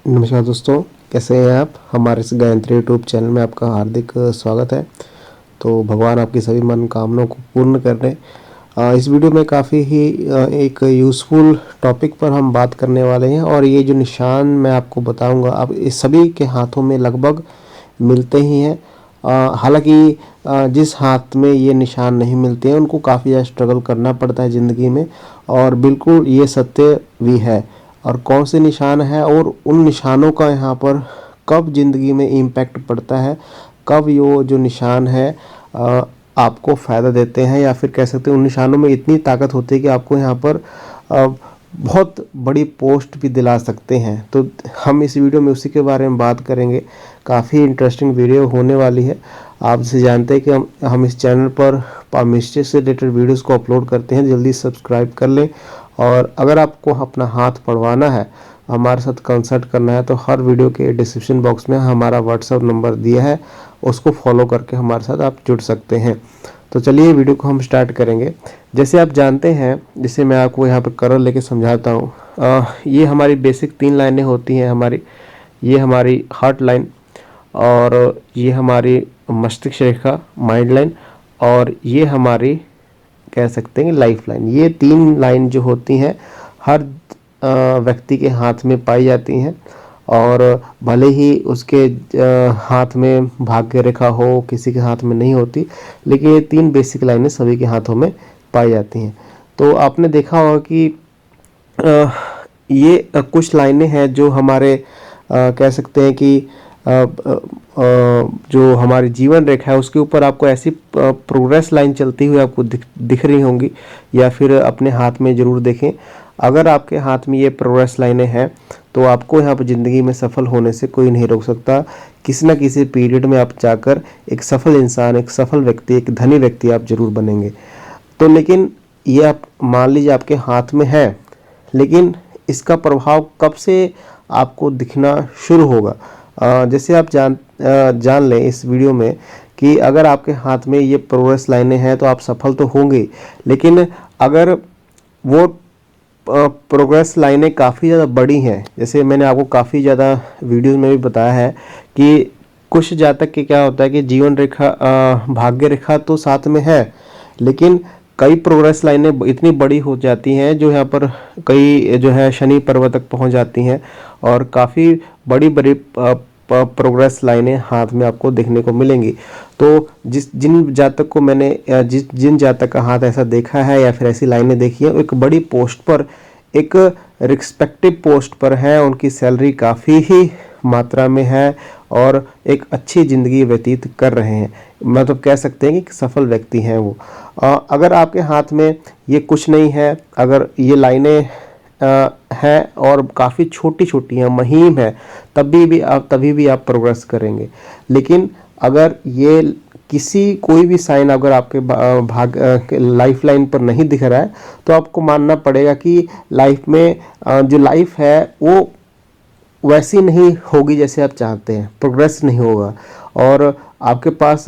नमस्कार दोस्तों, कैसे हैं आप। हमारे इस गायत्री यूट्यूब चैनल में आपका हार्दिक स्वागत है। तो भगवान आपकी सभी मनोकामनाओं को पूर्ण करने। इस वीडियो में काफ़ी ही एक यूज़फुल टॉपिक पर हम बात करने वाले हैं और ये जो निशान मैं आपको बताऊंगा, अब इस सभी के हाथों में लगभग मिलते ही हैं। हालांकि जिस हाथ में ये निशान नहीं मिलते हैं उनको काफ़ी ज़्यादा स्ट्रगल करना पड़ता है ज़िंदगी में, और बिल्कुल ये सत्य भी है। और कौन से निशान है और उन निशानों का यहाँ पर कब ज़िंदगी में इम्पैक्ट पड़ता है, कब ये जो निशान है आपको फ़ायदा देते हैं, या फिर कह सकते हैं उन निशानों में इतनी ताकत होती है कि आपको यहाँ पर बहुत बड़ी पोस्ट भी दिला सकते हैं। तो हम इस वीडियो में उसी के बारे में बात करेंगे। काफ़ी इंटरेस्टिंग वीडियो होने वाली है। आप जैसे जानते हैं कि हम इस चैनल पर मिस्ट्री से रिलेटेड वीडियोस को अपलोड करते हैं। जल्दी सब्सक्राइब कर लें। और अगर आपको अपना हाथ पढ़वाना है, हमारे साथ कंसल्ट करना है, तो हर वीडियो के डिस्क्रिप्शन बॉक्स में हमारा व्हाट्सएप नंबर दिया है, उसको फॉलो करके हमारे साथ आप जुड़ सकते हैं। तो चलिए वीडियो को हम स्टार्ट करेंगे। जैसे आप जानते हैं, जैसे मैं आपको यहाँ पर कलर लेके समझाता हूँ। ये हमारी बेसिक 3 लाइनें होती हैं हमारी। ये हमारी हार्ट लाइन, और ये हमारी मस्तिष्क रेखा माइंड लाइन, और ये हमारी कह सकते हैं लाइफ लाइन। ये 3 लाइन जो होती हैं हर व्यक्ति के हाथ में पाई जाती हैं। और भले ही उसके हाथ में भाग्य रेखा हो, किसी के हाथ में नहीं होती, लेकिन ये 3 बेसिक लाइनें सभी के हाथों में पाई जाती हैं। तो आपने देखा होगा कि ये कुछ लाइनें हैं जो हमारे कह सकते हैं कि जो हमारी जीवन रेखा है उसके ऊपर आपको ऐसी प्रोग्रेस लाइन चलती हुई आपको दिख रही होंगी, या फिर अपने हाथ में ज़रूर देखें। अगर आपके हाथ में ये प्रोग्रेस लाइनें हैं तो आपको यहाँ पर ज़िंदगी में सफल होने से कोई नहीं रोक सकता। किसी न किसी पीरियड में आप जाकर एक सफल इंसान, एक सफल व्यक्ति, एक धनी व्यक्ति आप जरूर बनेंगे। तो लेकिन ये आप मान लीजिए आपके हाथ में है, लेकिन इसका प्रभाव कब से आपको दिखना शुरू होगा। जैसे आप जान लें इस वीडियो में कि अगर आपके हाथ में ये प्रोग्रेस लाइनें हैं तो आप सफल तो होंगे, लेकिन अगर वो प्रोग्रेस लाइनें काफ़ी ज़्यादा बड़ी हैं, जैसे मैंने आपको काफ़ी ज़्यादा वीडियोस में भी बताया है कि कुछ जातक के क्या होता है कि जीवन रेखा भाग्य रेखा तो साथ में है, लेकिन कई प्रोग्रेस लाइनें इतनी बड़ी हो जाती हैं जो यहाँ पर कई जो है शनि पर्वत तक पहुँच जाती हैं, और काफ़ी बड़ी बड़ी प्रोग्रेस लाइनें हाथ में आपको देखने को मिलेंगी। तो जिन जातक को मैंने जिन जातक का हाथ ऐसा देखा है या फिर ऐसी लाइनें देखी है, एक बड़ी पोस्ट पर, एक रिस्पेक्टिव पोस्ट पर है, उनकी सैलरी काफ़ी ही मात्रा में है और एक अच्छी ज़िंदगी व्यतीत कर रहे हैं। मतलब कह सकते हैं कि सफल व्यक्ति हैं वो। अगर आपके हाथ में ये कुछ नहीं है, अगर ये लाइनें है और काफ़ी छोटी छोटी हैं, महीम है, तभी भी आप प्रोग्रेस करेंगे। लेकिन अगर ये कोई भी साइन अगर आपके लाइफ लाइन पर नहीं दिख रहा है, तो आपको मानना पड़ेगा कि लाइफ में जो लाइफ है वो वैसी नहीं होगी जैसे आप चाहते हैं, प्रोग्रेस नहीं होगा, और आपके पास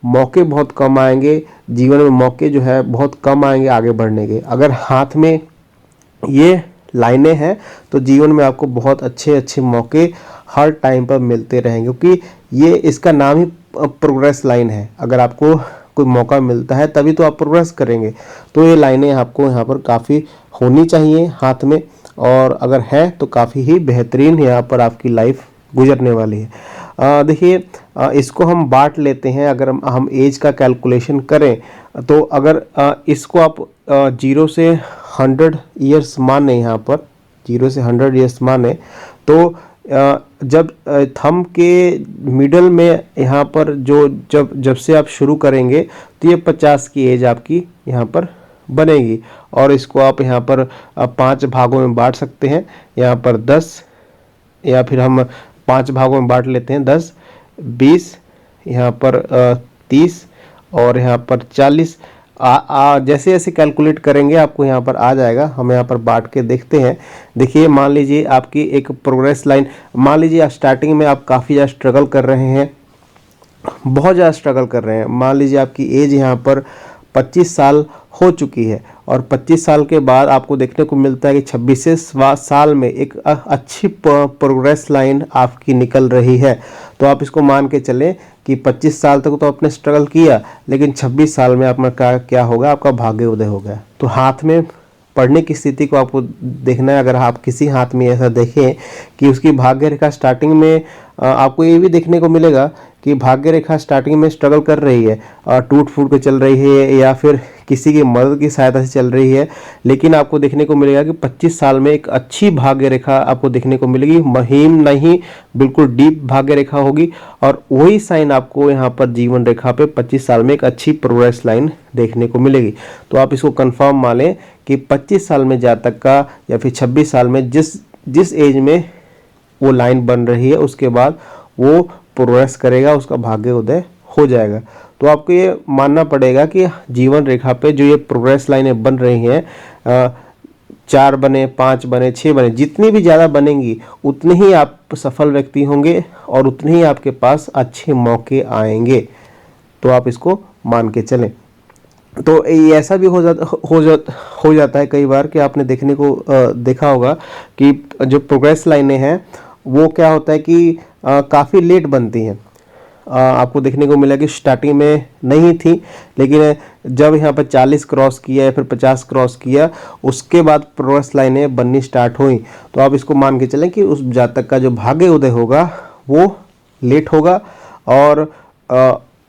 मौके बहुत कम आएंगे। जीवन में मौके जो है बहुत कम आएंगे आगे बढ़ने के। अगर हाथ में ये लाइनें हैं तो जीवन में आपको बहुत अच्छे अच्छे मौके हर टाइम पर मिलते रहेंगे, क्योंकि ये इसका नाम ही प्रोग्रेस लाइन है। अगर आपको कोई मौका मिलता है तभी तो आप प्रोग्रेस करेंगे। तो ये लाइनें आपको यहाँ पर काफ़ी होनी चाहिए हाथ में, और अगर है तो काफ़ी ही बेहतरीन यहाँ पर आपकी लाइफ गुजरने वाली है। देखिए, इसको हम बांट लेते हैं। अगर हम एज का कैलकुलेशन करें तो अगर इसको आप 0 से 100 ईयर्स माने, यहाँ पर 0 से 100 ईयर्स माने, तो जब थंब के मिडल में यहाँ पर जब से आप शुरू करेंगे तो ये 50 की एज आपकी यहाँ पर बनेगी। और इसको आप यहाँ पर 5 भागों में बांट सकते हैं। यहाँ पर 10, या फिर हम 5 भागों में बांट लेते हैं, 10, 20, यहाँ पर 30, और यहाँ पर 40। जैसे जैसे कैलकुलेट करेंगे आपको यहाँ पर आ जाएगा। हम यहाँ पर बांट के देखते हैं। देखिए, मान लीजिए आपकी एक प्रोग्रेस लाइन, मान लीजिए आप स्टार्टिंग में आप काफ़ी ज़्यादा स्ट्रगल कर रहे हैं, बहुत ज़्यादा स्ट्रगल कर रहे हैं। मान लीजिए आपकी एज यहाँ पर 25 साल हो चुकी है और 25 साल के बाद आपको देखने को मिलता है कि 26वें साल में एक अच्छी प्रोग्रेस लाइन आपकी निकल रही है। तो आप इसको मान के चलें कि 25 साल तक तो आपने स्ट्रगल किया, लेकिन 26 साल में आपका क्या होगा, आपका भाग्य उदय हो गया। तो हाथ में पढ़ने की स्थिति को आपको देखना है। अगर आप किसी हाथ में ऐसा देखें कि उसकी भाग्य रेखा स्टार्टिंग में आपको ये भी देखने को मिलेगा कि भाग्य रेखा स्टार्टिंग में स्ट्रगल कर रही है, टूट फूट के चल रही है या फिर किसी की मदद की सहायता से चल रही है, लेकिन आपको देखने को मिलेगा कि 25 साल में एक अच्छी भाग्य रेखा आपको देखने को मिलेगी। महीम नहीं, बिल्कुल डीप भाग्य रेखा होगी और वही साइन आपको यहाँ पर जीवन रेखा पे 25 साल में एक अच्छी प्रोग्रेस लाइन देखने को मिलेगी। तो आप इसको कंफर्म मान लें कि 25 साल में जातक का या फिर 26 साल में जिस एज में वो लाइन बन रही है उसके बाद वो प्रोग्रेस करेगा, उसका भाग्य उदय हो जाएगा। तो आपको ये मानना पड़ेगा कि जीवन रेखा पे जो ये प्रोग्रेस लाइनें बन रही हैं, 4 बने, 5 बने, 6 बने, जितनी भी ज़्यादा बनेंगी उतने ही आप सफल व्यक्ति होंगे और उतने ही आपके पास अच्छे मौके आएंगे। तो आप इसको मान के चलें। तो ऐसा भी हो जाता है कई बार कि आपने देखा होगा कि जो प्रोग्रेस लाइनें हैं वो क्या होता है कि काफ़ी लेट बनती हैं। आपको देखने को मिला कि स्टार्टिंग में नहीं थी, लेकिन जब यहाँ पर 40 क्रॉस किया या फिर 50 क्रॉस किया उसके बाद प्रोग्रेस लाइनें बननी स्टार्ट हुई। तो आप इसको मान के चलें कि उस जातक का जो भाग्य उदय होगा वो लेट होगा और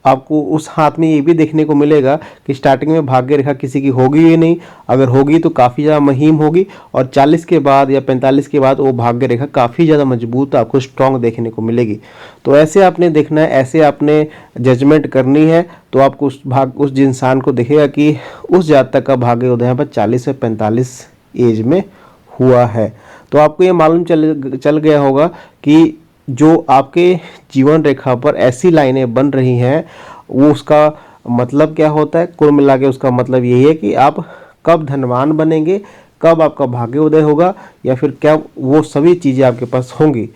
आपको उस हाथ में ये भी देखने को मिलेगा कि स्टार्टिंग में भाग्य रेखा किसी की होगी ही नहीं, अगर होगी तो काफ़ी ज़्यादा महीम होगी और 40 के बाद या 45 के बाद वो भाग्य रेखा काफ़ी ज़्यादा मजबूत आपको स्ट्रॉन्ग देखने को मिलेगी। तो ऐसे आपने देखना है, ऐसे आपने जजमेंट करनी है। तो आपको उस इंसान को देखेगा कि उस जातक का भाग्य उदय पर 40 से 45 एज में हुआ है। तो आपको ये मालूम चल गया होगा कि जो आपके जीवन रेखा पर ऐसी लाइनें बन रही हैं वो उसका मतलब क्या होता है। कुल मिला के उसका मतलब यही है कि आप कब धनवान बनेंगे, कब आपका भाग्य उदय होगा या फिर क्या वो सभी चीज़ें आपके पास होंगी।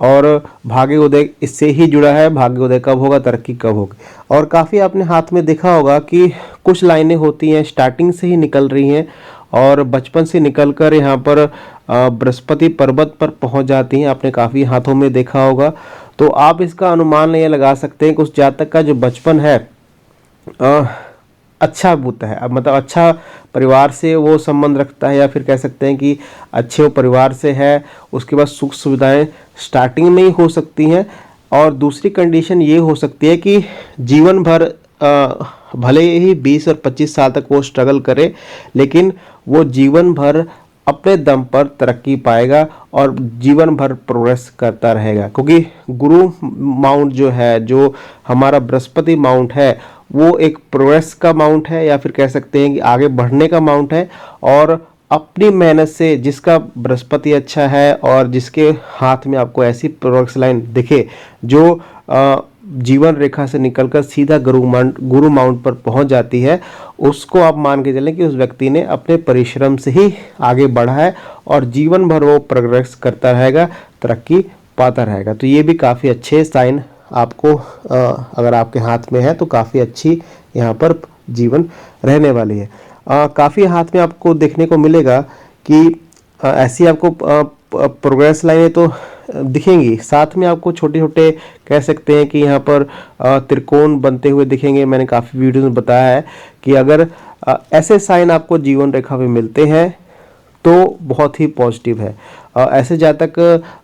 और भाग्य उदय इससे ही जुड़ा है, भाग्य उदय कब होगा, तरक्की कब होगी। और काफ़ी आपने हाथ में देखा होगा कि कुछ लाइनें होती हैं स्टार्टिंग से ही निकल रही हैं और बचपन से निकलकर यहाँ पर बृहस्पति पर्वत पर पहुँच जाती हैं। आपने काफ़ी हाथों में देखा होगा। तो आप इसका अनुमान ये लगा सकते हैं कि उस जातक का जो बचपन है अच्छा होता है, मतलब अच्छा परिवार से वो संबंध रखता है या फिर कह सकते हैं कि अच्छे परिवार से है। उसके बाद सुख सुविधाएं स्टार्टिंग में ही हो सकती हैं। और दूसरी कंडीशन ये हो सकती है कि जीवन भर भले ही 20 और 25 साल तक वो स्ट्रगल करे, लेकिन वो जीवन भर अपने दम पर तरक्की पाएगा और जीवन भर प्रोग्रेस करता रहेगा। क्योंकि गुरु माउंट जो है, जो हमारा बृहस्पति माउंट है, वो एक प्रोग्रेस का माउंट है या फिर कह सकते हैं कि आगे बढ़ने का माउंट है। और अपनी मेहनत से जिसका बृहस्पति अच्छा है और जिसके हाथ में आपको ऐसी प्रोग्रेस लाइन दिखे जो जीवन रेखा से निकलकर सीधा गुरु माउंट पर पहुंच जाती है, उसको आप मान के चलें कि उस व्यक्ति ने अपने परिश्रम से ही आगे बढ़ा है और जीवन भर वो प्रोग्रेस करता रहेगा, तरक्की पाता रहेगा। तो ये भी काफ़ी अच्छे साइन आपको अगर आपके हाथ में है तो काफ़ी अच्छी यहाँ पर जीवन रहने वाली है। काफ़ी हाथ में आपको देखने को मिलेगा कि ऐसी आपको प्रोग्रेस लाइनें तो दिखेंगी, साथ में आपको छोटे छोटे कह सकते हैं कि यहाँ पर त्रिकोण बनते हुए दिखेंगे। मैंने काफ़ी वीडियोस में बताया है कि अगर ऐसे साइन आपको जीवन रेखा में मिलते हैं तो बहुत ही पॉजिटिव है। ऐसे जातक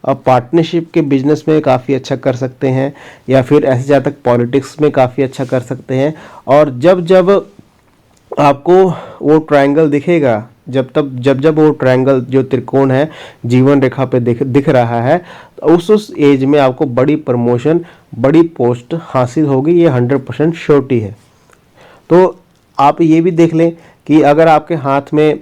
पार्टनरशिप के बिजनेस में काफ़ी अच्छा कर सकते हैं या फिर ऐसे जातक पॉलिटिक्स में काफ़ी अच्छा कर सकते हैं। और जब आपको वो ट्रायंगल दिखेगा, जब वो ट्रायंगल जो त्रिकोण है जीवन रेखा पे दिख रहा है, तो उस एज में आपको बड़ी प्रमोशन, बड़ी पोस्ट हासिल होगी, ये 100% श्योरिटी है। तो आप ये भी देख लें कि अगर आपके हाथ में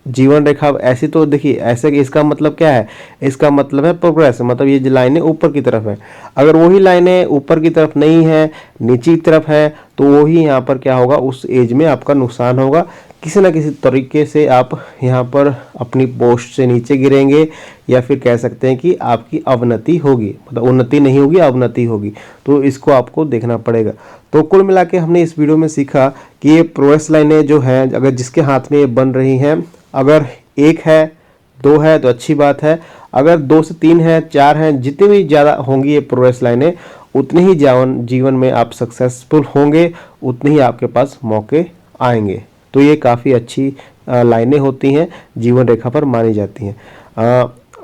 जीवन रेखा ऐसी, तो देखिए ऐसे इसका मतलब क्या है, इसका मतलब है प्रोग्रेस, मतलब ये जो लाइनें ऊपर की तरफ है। अगर वही लाइनें ऊपर की तरफ नहीं है, नीचे की तरफ है, तो वही यहाँ पर क्या होगा, उस एज में आपका नुकसान होगा। किसी ना किसी तरीके से आप यहाँ पर अपनी पोस्ट से नीचे गिरेंगे, या फिर कह सकते हैं कि आपकी अवनति होगी, मतलब उन्नति नहीं होगी, अवनति होगी। तो इसको आपको देखना पड़ेगा। तो कुल मिला के हमने इस वीडियो में सीखा कि ये प्रोग्रेस लाइनें जो हैं, अगर जिसके हाथ में ये बन रही हैं, अगर 1 है 2 है तो अच्छी बात है, अगर 2 से 3 है 4 हैं, जितनी भी ज़्यादा होंगी ये प्रोग्रेस लाइनें, उतनी ही जीवन में आप सक्सेसफुल होंगे, उतने ही आपके पास मौके आएंगे। तो ये काफ़ी अच्छी लाइनें होती हैं, जीवन रेखा पर मानी जाती हैं।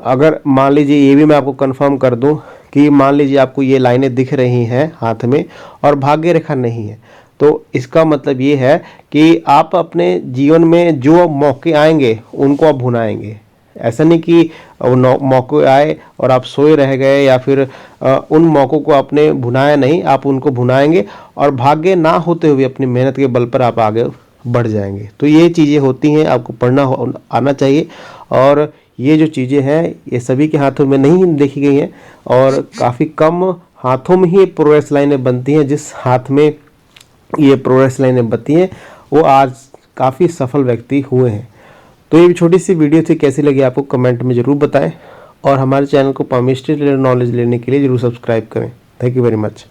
अगर मान लीजिए, ये भी मैं आपको कंफर्म कर दूं कि मान लीजिए आपको ये लाइनें दिख रही हैं हाथ में और भाग्य रेखा नहीं है, तो इसका मतलब ये है कि आप अपने जीवन में जो मौके आएंगे उनको आप भुनाएंगे। ऐसा नहीं कि मौके आए और आप सोए रह गए, या फिर उन मौक़ों को आपने भुनाया नहीं, आप उनको भुनाएंगे और भाग्य ना होते हुए अपनी मेहनत के बल पर आप आगे बढ़ जाएंगे। तो ये चीज़ें होती हैं, आपको पढ़ना आना चाहिए। और ये जो चीज़ें हैं ये सभी के हाथों में नहीं देखी गई हैं, और काफ़ी कम हाथों में ही प्रोग्रेस लाइनें बनती हैं। जिस हाथ में ये प्रोग्रेस लाइनें बनती हैं वो आज काफ़ी सफल व्यक्ति हुए हैं। तो ये छोटी सी वीडियो थी, कैसी लगी आपको कमेंट में ज़रूर बताएं, और हमारे चैनल को पामिस्ट्री रिलेटेड नॉलेज लेने के लिए ज़रूर सब्सक्राइब करें। Thank you very much.